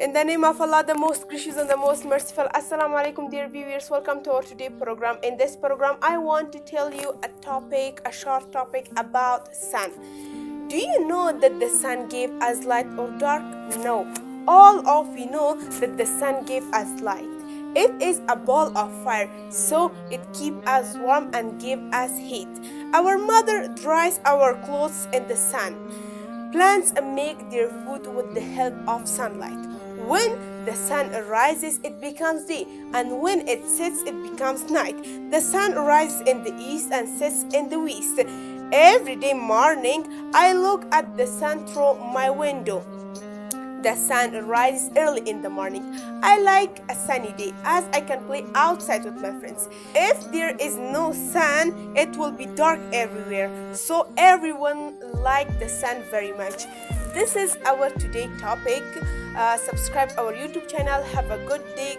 In the name of Allah, the most gracious and the most merciful. Assalamu alaikum, dear viewers. Welcome to our today program. In this program, I want to tell you a short topic about sun. Do you know that the sun gave us light or dark? No. All of we know that the sun gave us light. It is a ball of fire, so it keeps us warm and gives us heat. Our mother dries our clothes in the sun. Plants make their food with the help of sunlight. When the sun rises, it becomes day, and when it sets, it becomes night. The sun rises in the east and sets in the west. Every day morning, I look at the sun through my window. The sun rises early in the morning. I like a sunny day as I can play outside with my friends. If there is no sun, it will be dark everywhere. So everyone likes the sun very much. This is our today topic. Subscribe our YouTube channel. Have a good day.